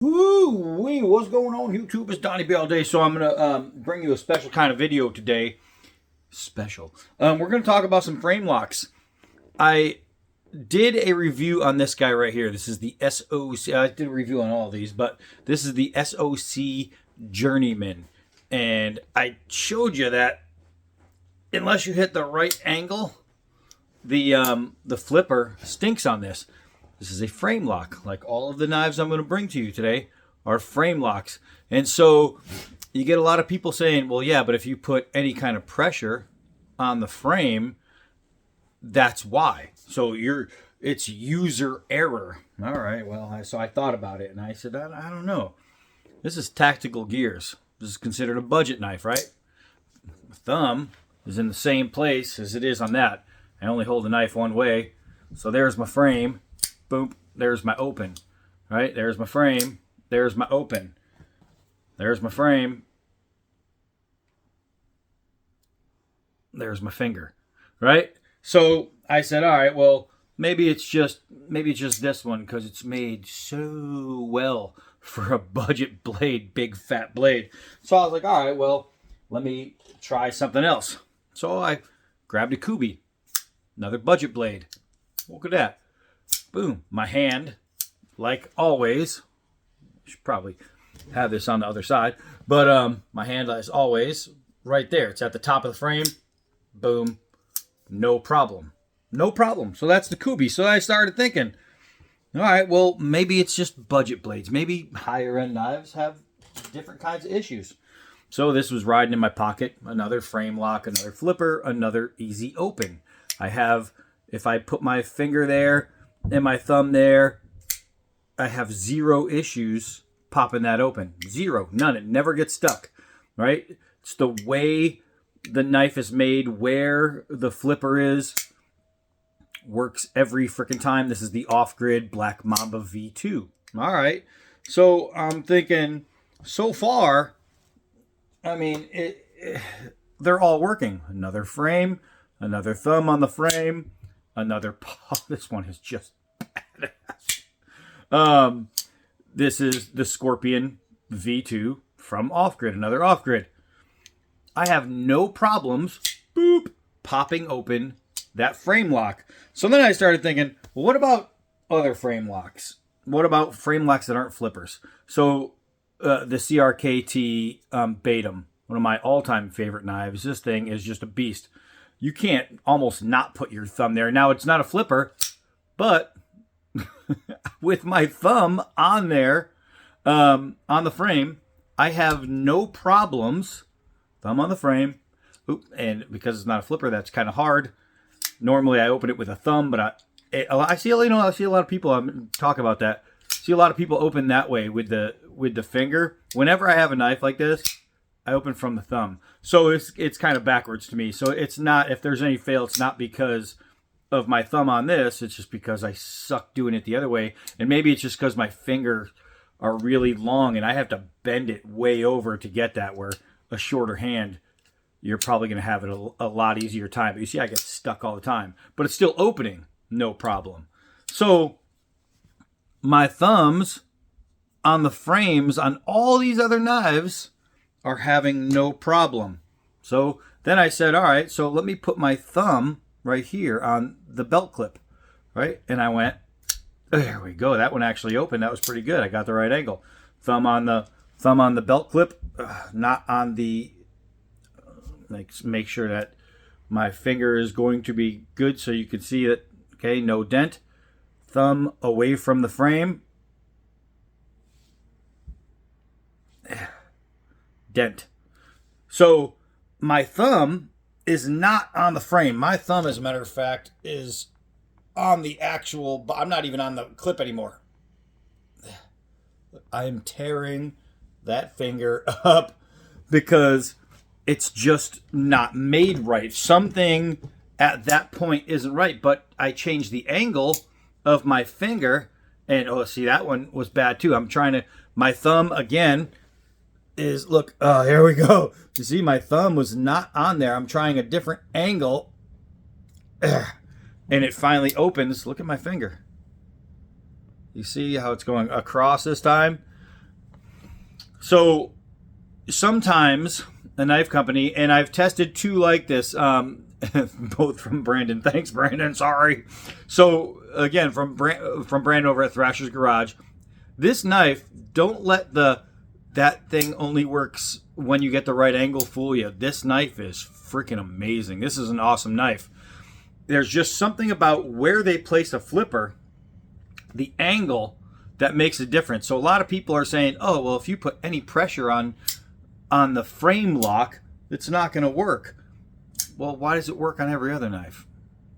Woo-wee, what's going on YouTube? It's Donnie B all day, so I'm going to bring you a special kind of video today. Special. We're going to talk about some frame locks. I did a review on this guy right here. This is the SOC. I did a review on all of these, but this is the SOC Journeyman. And I showed you that unless you hit the right angle, the flipper stinks on this. This is a frame lock. Like all of the knives I'm going to bring to you today are frame locks. And so you get a lot of people saying, well, yeah, but if you put any kind of pressure on the frame, that's why. So it's user error. All right, well, so I thought about it and I said, I don't know. This is tactical gears. This is considered a budget knife, right? My thumb is in the same place as it is on that. I only hold the knife one way. So there's my frame. Boom, there's my open, right? There's my frame, there's my open, there's my frame, there's my finger, right? So I said, all right, well, maybe it's just this one because it's made so well for a budget blade, big fat blade. So I was like, all right, well, let me try something else. So I grabbed a Kubi, another budget blade. Look at that. Boom, my hand, like always, should probably have this on the other side, but my hand is always right there. It's at the top of the frame. Boom, no problem. No problem. So that's the Kubi. So I started thinking, all right, well, maybe it's just budget blades. Maybe higher end knives have different kinds of issues. So this was riding in my pocket. Another frame lock, another flipper, another easy open. I have, if I put my finger there, and my thumb there, I have zero issues popping that open. Zero. None. It never gets stuck. Right? It's the way the knife is made, where the flipper is. Works every freaking time. This is the off-grid Black Mamba V2. All right. So I'm thinking, so far, I mean, they're all working. Another frame, another thumb on the frame. Another this one is just badass. This is the Scorpion V2 from Off-Grid, another Off-Grid. I have no problems popping open that frame lock. So then I started thinking, well, what about other frame locks? What about frame locks that aren't flippers? So the CRKT Batum, one of my all-time favorite knives. This thing is just a beast. You can't almost not put your thumb there. Now, it's not a flipper, but with my thumb on there, on the frame, I have no problems. Thumb on the frame. And because it's not a flipper, that's kind of hard. Normally, I open it with a thumb, but I see a lot of people talk about that. I see a lot of people open that way with the finger. Whenever I have a knife like this, I open from the thumb. So it's kind of backwards to me. So it's not, if there's any fail, it's not because of my thumb on this. It's just because I suck doing it the other way. And maybe it's just because my fingers are really long and I have to bend it way over to get that, where a shorter hand, you're probably going to have it a lot easier time. But you see, I get stuck all the time. But it's still opening, no problem. So my thumbs on the frames on all these other knives are having no problem. So then I said, all right, so let me put my thumb right here on the belt clip, right? And I went, there we go. That one actually opened. That was pretty good. I got the right angle. Thumb on the belt clip, not on the, make sure that my finger is going to be good so you can see that, okay, no dent. Thumb away from the frame. Dent. So my thumb is not on the frame. My thumb, as a matter of fact, is on the actual, I'm not even on the clip anymore. I am tearing that finger up because it's just not made right. Something at that point isn't right, but I changed the angle of my finger, and oh, see, that one was bad too. I'm trying to, my thumb again is, look, oh, here we go. You see, my thumb was not on there. I'm trying a different angle. And it finally opens. Look at my finger. You see how it's going across this time? So sometimes a knife company, and I've tested two like this, both from Brandon. Thanks, Brandon. Sorry. So again, from Brandon over at Thrasher's Garage. This knife, don't let that thing only works when you get the right angle fool you. This knife is freaking amazing. This is an awesome knife. There's just something about where they place a flipper, the angle, that makes a difference. So a lot of people are saying, oh, well, if you put any pressure on the frame lock, it's not going to work. Well, why does it work on every other knife?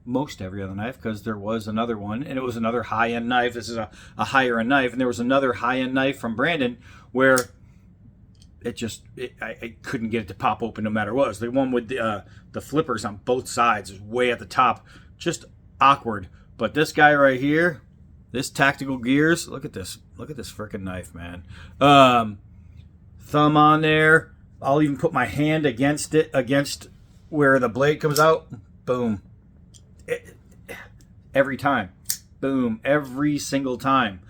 Most every other knife, because there was another one, and it was another high-end knife. This is a higher-end knife, and there was another high-end knife from Brandon where I couldn't get it to pop open no matter what. It was the one with the flippers on both sides, is way at the top, just awkward. But this guy right here, this Tactical Gears, look at this freaking knife, man. Thumb on there. I'll even put my hand against where the blade comes out. Boom. Every time. Boom. Every single time.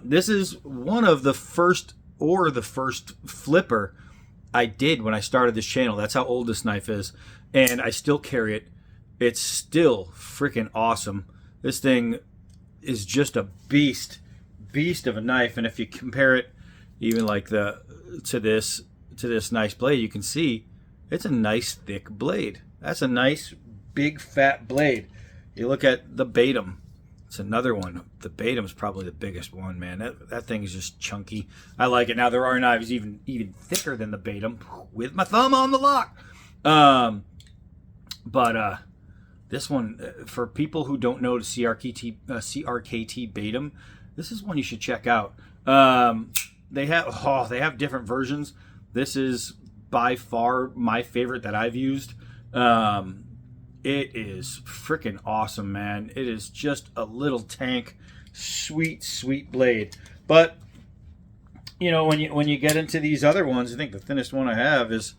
This is one of the first flipper I did when I started this channel. That's how old this knife is. And I still carry it. It's still freaking awesome. This thing is just a beast of a knife. And if you compare it even like to this nice blade, you can see it's a nice thick blade. That's a nice big fat blade. You look at the Batum. It's another one. The Batum's probably the biggest one, man. That thing is just chunky. I like it. Now there are knives even thicker than the Batum with my thumb on the lock. But this one, for people who don't know the CRKT Batum, this is one you should check out. They have different versions. This is by far my favorite that I've used. It is freaking awesome, man. It is just a little tank, sweet blade. But you know, when you get into these other ones, I think the thinnest one I have is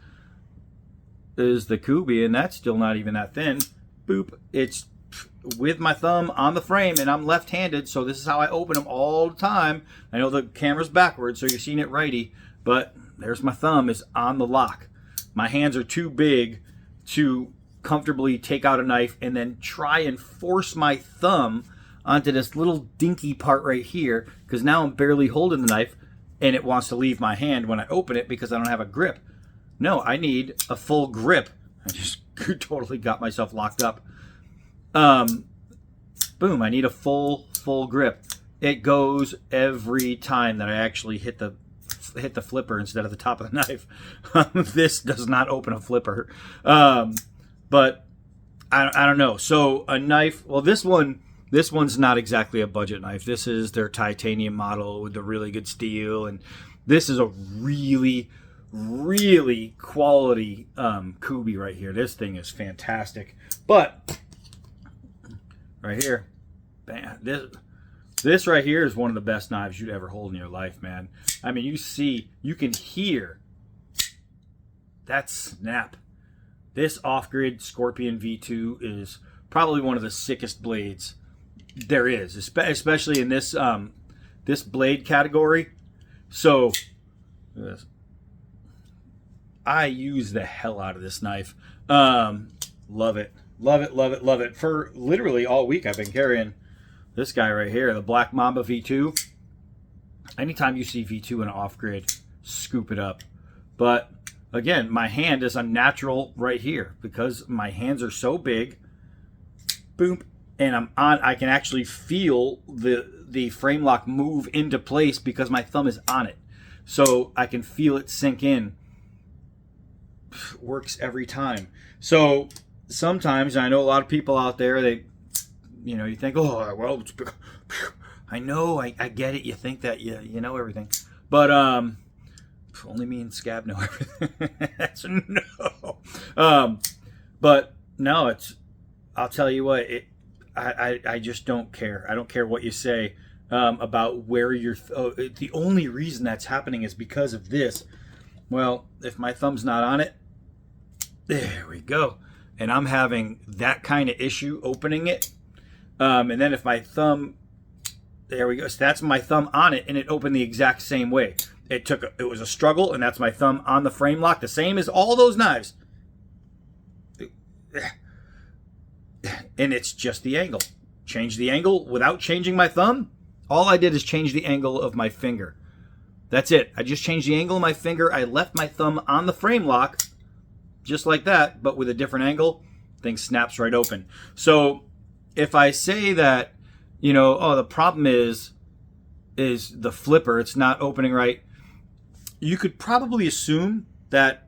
the Kubi, and that's still not even that thin. Boop. It's with my thumb on the frame, and I'm left-handed, so this is how I open them all the time. I know the camera's backwards, so you're seeing it righty, but there's my thumb is on the lock. My hands are too big to comfortably take out a knife and then try and force my thumb onto this little dinky part right here, because now I'm barely holding the knife and it wants to leave my hand when I open it because I don't have a grip. No, I need a full grip. I just totally got myself locked up. Boom, I need a full grip. It goes every time that I actually hit the flipper instead of the top of the knife. This does not open a flipper. But I don't know. So a knife, well, this one's not exactly a budget knife. This is their titanium model with the really good steel, and this is a really quality Kubi right here. This thing is fantastic. But right here, bam, this right here is one of the best knives you'd ever hold in your life, man. I mean, you can hear that snap. This off-grid Scorpion V2 is probably one of the sickest blades there is, especially in this this blade category. So I use the hell out of this knife. Love it. For literally all week I've been carrying this guy right here, the Black Mamba V2. Anytime you see V2 in an off-grid, scoop it up. But again, my hand is unnatural right here because my hands are so big. Boom. And I can actually feel the frame lock move into place because my thumb is on it. So I can feel it sink in. Works every time. So sometimes, I know a lot of people out there, you think, oh, well, I know, I get it. You think that you know everything. But only me and Scab know everything. That's no. But no, I'll tell you what, I just don't care. I don't care what you say about where you're. The only reason that's happening is because of this. Well, if my thumb's not on it, there we go. And I'm having that kind of issue opening it. And then if my thumb, there we go. So that's my thumb on it, and it opened the exact same way. It was a struggle, and that's my thumb on the frame lock, the same as all those knives. And it's just the angle. Change the angle without changing my thumb. All I did is change the angle of my finger. That's it. I just changed the angle of my finger. I left my thumb on the frame lock, just like that, but with a different angle. Thing snaps right open. So if I say that, oh, the problem is the flipper, it's not opening right, you could probably assume that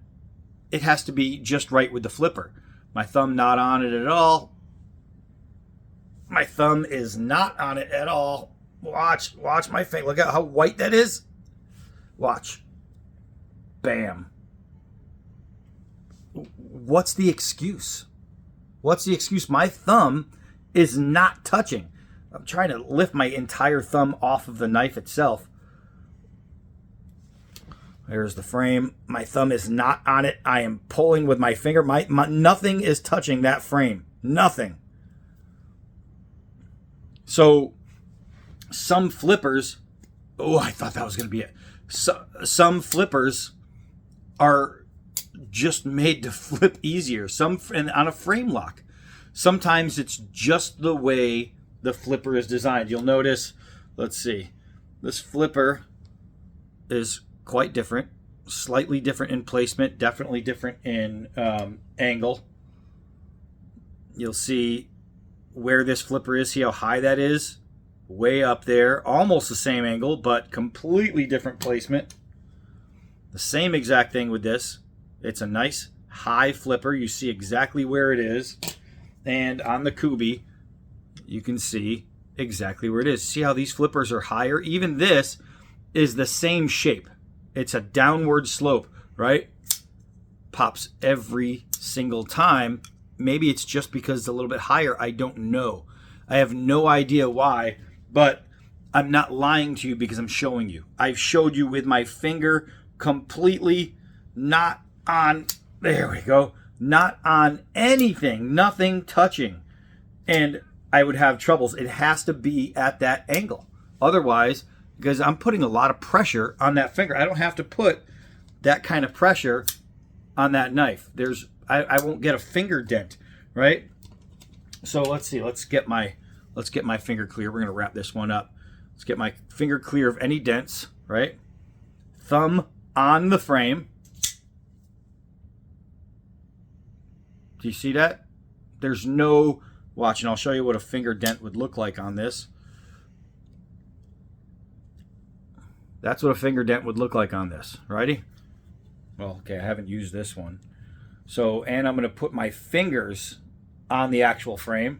it has to be just right with the flipper. My thumb not on it at all. My thumb is not on it at all. Watch my finger. Look at how white that is. Watch. Bam. What's the excuse? What's the excuse? My thumb is not touching. I'm trying to lift my entire thumb off of the knife itself. There's the frame. My thumb is not on it. I am pulling with my finger. Nothing is touching that frame. Nothing. So some flippers, I thought that was going to be it. Some flippers are just made to flip easier. Some on a frame lock. Sometimes it's just the way the flipper is designed. You'll notice, let's see, this flipper is quite different, slightly different in placement, definitely different in angle. You'll see where this flipper is. See how high that is? Way up there, almost the same angle, but completely different placement. The same exact thing with this. It's a nice high flipper. You see exactly where it is. And on the Kubi, you can see exactly where it is. See how these flippers are higher? Even this is the same shape. It's a downward slope, right? Pops every single time. Maybe it's just because it's a little bit higher. I don't know. I have no idea why, but I'm not lying to you because I'm showing you. I've showed you with my finger completely not on, there we go, not on anything, nothing touching. And I would have troubles. It has to be at that angle. Otherwise, because I'm putting a lot of pressure on that finger. I don't have to put that kind of pressure on that knife. I won't get a finger dent, right? So let's see. Let's get my finger clear. We're going to wrap this one up. Let's get my finger clear of any dents, right? Thumb on the frame. Do you see that? There's no, watch, and I'll show you what a finger dent would look like on this. That's what a finger dent would look like on this. Righty? Well, okay, I haven't used this one. So, and I'm going to put my fingers on the actual frame.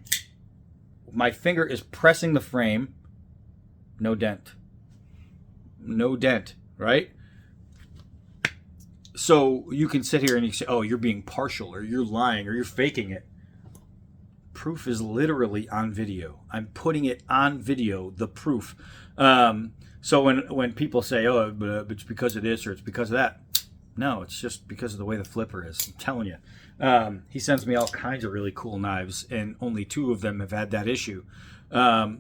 My finger is pressing the frame. No dent. No dent, right? So you can sit here and you say, oh, you're being partial, or you're lying, or you're faking it. Proof is literally on video. I'm putting it on video, the proof. So when people say, oh, but it's because of this or it's because of that, no, it's just because of the way the flipper is. I'm telling you. He sends me all kinds of really cool knives, and only 2 of them have had that issue.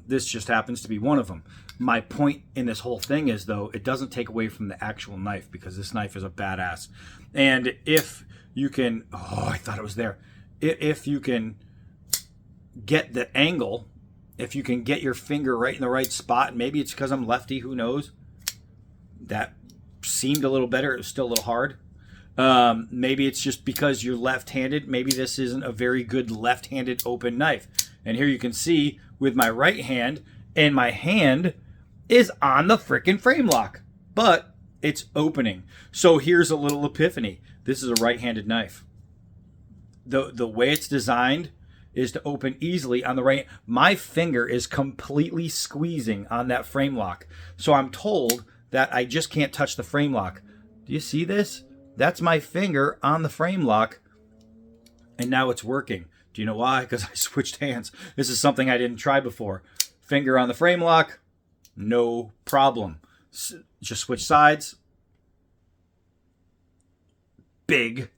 This just happens to be one of them. My point in this whole thing is, though, it doesn't take away from the actual knife, because this knife is a badass. And if you can, oh, I thought it was there. If you can get the angle, if you can get your finger right in the right spot, and maybe it's because I'm lefty, who knows? That seemed a little better. It was still a little hard. Maybe it's just because you're left-handed. Maybe this isn't a very good left-handed open knife. And here you can see with my right hand, and my hand is on the frickin' frame lock, but it's opening. So here's a little epiphany. This is a right-handed knife. The way it's designed is to open easily on the right. My finger is completely squeezing on that frame lock. So I'm told that I just can't touch the frame lock. Do you see this? That's my finger on the frame lock, and now it's working. Do you know why? Because I switched hands. This is something I didn't try before. Finger on the frame lock, no problem. Just switch sides. Big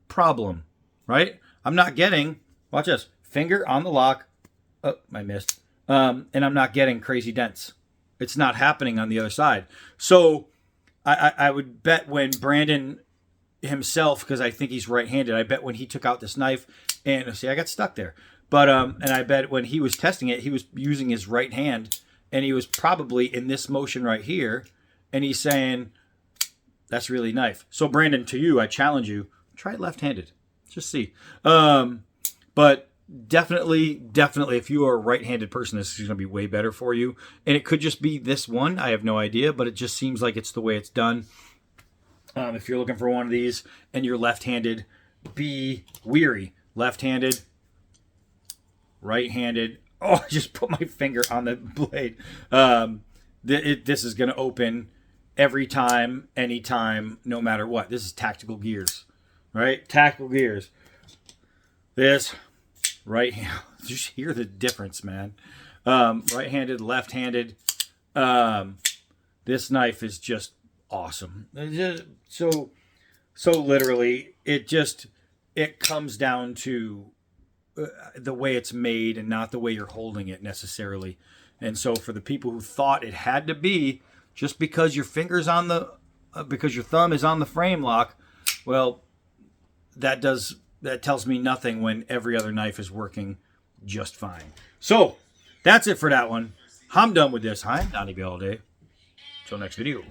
problem, right? I'm not getting, watch this, finger on the lock. Oh, I missed. And I'm not getting crazy dents. It's not happening on the other side. So I would bet when Brandon himself, because I think he's right-handed, I bet when he took out this knife, and see, I got stuck there. But and I bet when he was testing it, he was using his right hand, and he was probably in this motion right here, and he's saying, that's really knife. So Brandon, to you, I challenge you, try it left-handed. Just see. But definitely, if you are a right-handed person, this is going to be way better for you. And it could just be this one. I have no idea, but it just seems like it's the way it's done. If you're looking for one of these and you're left-handed, be weary. Left-handed, right-handed. Oh, I just put my finger on the blade. This is going to open every time, anytime, no matter what. This is tactical gears, right? Tactical gears. This right hand. Just hear the difference, man. Right-handed, left-handed. This knife is just awesome. So literally, it comes down to the way it's made and not the way you're holding it necessarily. And so for the people who thought it had to be just because your finger's on the because your thumb is on the frame lock, well, that tells me nothing when every other knife is working just fine. So that's it for that one. I'm done with this. I'm Donnie B all day. Till next video.